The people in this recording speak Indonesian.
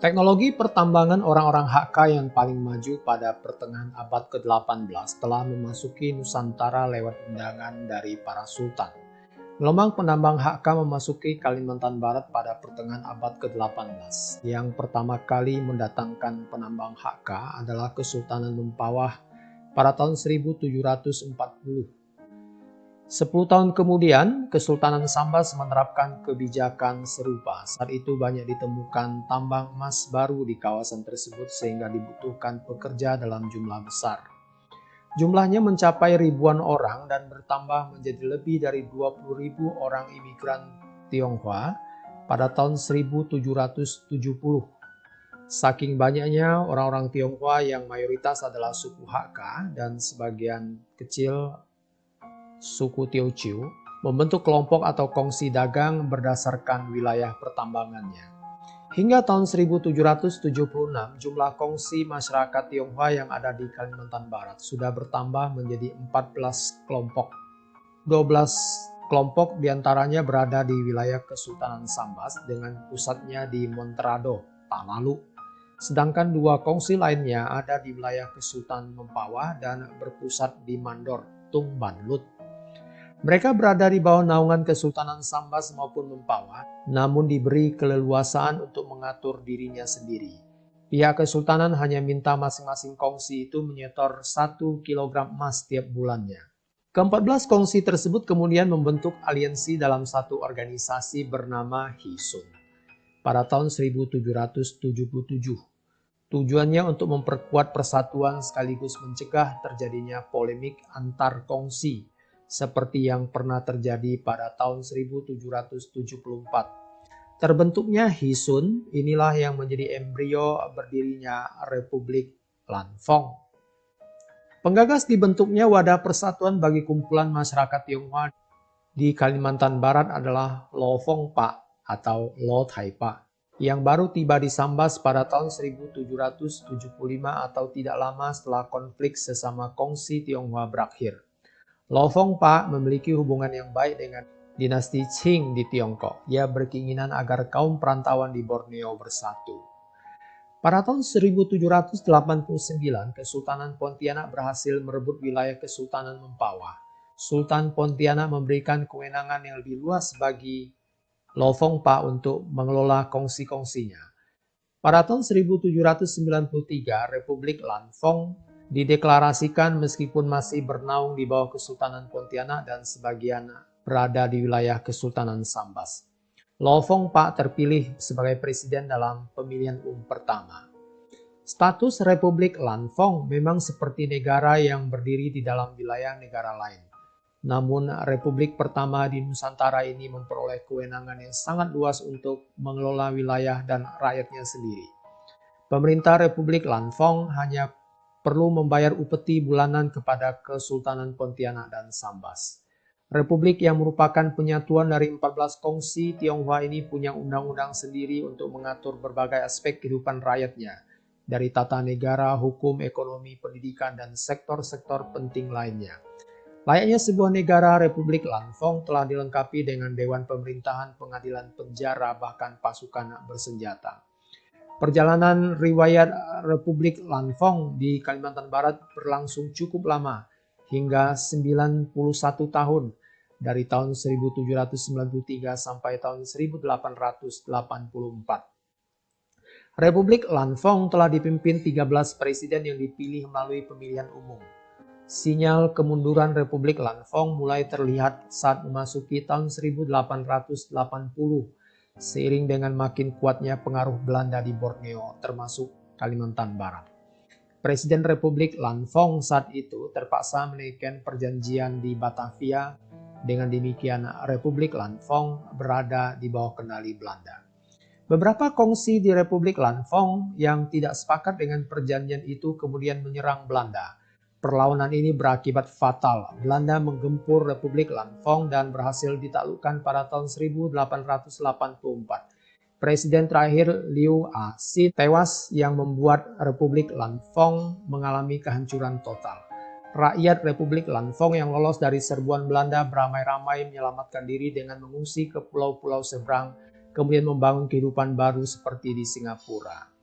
Teknologi pertambangan orang-orang Hakka yang paling maju pada pertengahan abad ke-18 telah memasuki Nusantara lewat undangan dari para sultan. Gelombang penambang Hakka memasuki Kalimantan Barat pada pertengahan abad ke-18. Yang pertama kali mendatangkan penambang Hakka adalah Kesultanan Mempawah pada tahun 1740. 10 tahun kemudian, Kesultanan Sambas menerapkan kebijakan serupa. Saat itu banyak ditemukan tambang emas baru di kawasan tersebut sehingga dibutuhkan pekerja dalam jumlah besar. Jumlahnya mencapai ribuan orang dan bertambah menjadi lebih dari 20.000 orang imigran Tionghoa pada tahun 1770. Saking banyaknya orang-orang Tionghoa yang mayoritas adalah suku Hakka dan sebagian kecil suku Teochew, membentuk kelompok atau kongsi dagang berdasarkan wilayah pertambangannya. Hingga tahun 1776, jumlah kongsi masyarakat Tionghoa yang ada di Kalimantan Barat sudah bertambah menjadi 14 kelompok. 12 kelompok diantaranya berada di wilayah Kesultanan Sambas dengan pusatnya di Monterado, Talalu. Sedangkan 2 kongsi lainnya ada di wilayah Kesultanan Mempawah dan berpusat di Mandor, Tung Banlut. Mereka berada di bawah naungan Kesultanan Sambas maupun Mempawah, namun diberi keleluasaan untuk mengatur dirinya sendiri. Pihak Kesultanan hanya minta masing-masing kongsi itu menyetor 1 kg emas setiap bulannya. Ke-14 kongsi tersebut kemudian membentuk aliansi dalam satu organisasi bernama Hisun pada tahun 1777. Tujuannya untuk memperkuat persatuan sekaligus mencegah terjadinya polemik antar kongsi, seperti yang pernah terjadi pada tahun 1774. Terbentuknya Hisun inilah yang menjadi embrio berdirinya Republik Lanfong. Penggagas dibentuknya wadah persatuan bagi kumpulan masyarakat Tionghoa di Kalimantan Barat adalah Lo Fong Pa atau Lo Tai Pa, yang baru tiba di Sambas pada tahun 1775 atau tidak lama setelah konflik sesama kongsi Tionghoa berakhir. Lo Fong Pa memiliki hubungan yang baik dengan dinasti Qing di Tiongkok. Ia berkeinginan agar kaum perantauan di Borneo bersatu. Pada tahun 1789, Kesultanan Pontianak berhasil merebut wilayah Kesultanan Mempawah. Sultan Pontianak memberikan kewenangan yang lebih luas bagi Lo Fong Pa untuk mengelola kongsi-kongsinya. Pada tahun 1793, Republik Lanfong dideklarasikan meskipun masih bernaung di bawah Kesultanan Pontianak dan sebagian berada di wilayah Kesultanan Sambas. Lo Fong Pa terpilih sebagai presiden dalam pemilihan umum pertama. Status Republik Lanfong memang seperti negara yang berdiri di dalam wilayah negara lain. Namun Republik pertama di Nusantara ini memperoleh kewenangan yang sangat luas untuk mengelola wilayah dan rakyatnya sendiri. Pemerintah Republik Lanfong hanya perlu membayar upeti bulanan kepada Kesultanan Pontianak dan Sambas. Republik yang merupakan penyatuan dari 14 kongsi Tionghoa ini punya undang-undang sendiri untuk mengatur berbagai aspek kehidupan rakyatnya, dari tata negara, hukum, ekonomi, pendidikan, dan sektor-sektor penting lainnya. Layaknya sebuah negara, Republik Lanfong telah dilengkapi dengan Dewan Pemerintahan, Pengadilan, Penjara, bahkan pasukan bersenjata. Perjalanan riwayat Republik Lanfong di Kalimantan Barat berlangsung cukup lama, hingga 91 tahun, dari tahun 1793 sampai tahun 1884. Republik Lanfong telah dipimpin 13 presiden yang dipilih melalui pemilihan umum. Sinyal kemunduran Republik Lanfong mulai terlihat saat memasuki tahun 1880, seiring dengan makin kuatnya pengaruh Belanda di Borneo, termasuk Kalimantan Barat. Presiden Republik Lanfong saat itu terpaksa menaikkan perjanjian di Batavia. Dengan demikian, Republik Lanfong berada di bawah kendali Belanda. Beberapa kongsi di Republik Lanfong yang tidak sepakat dengan perjanjian itu kemudian menyerang Belanda. Perlawanan ini berakibat fatal. Belanda menggempur Republik Lanfong dan berhasil ditaklukkan pada tahun 1884. Presiden terakhir Liu A-sin tewas yang membuat Republik Lanfong mengalami kehancuran total. Rakyat Republik Lanfong yang lolos dari serbuan Belanda beramai-ramai menyelamatkan diri dengan mengungsi ke pulau-pulau seberang, kemudian membangun kehidupan baru seperti di Singapura.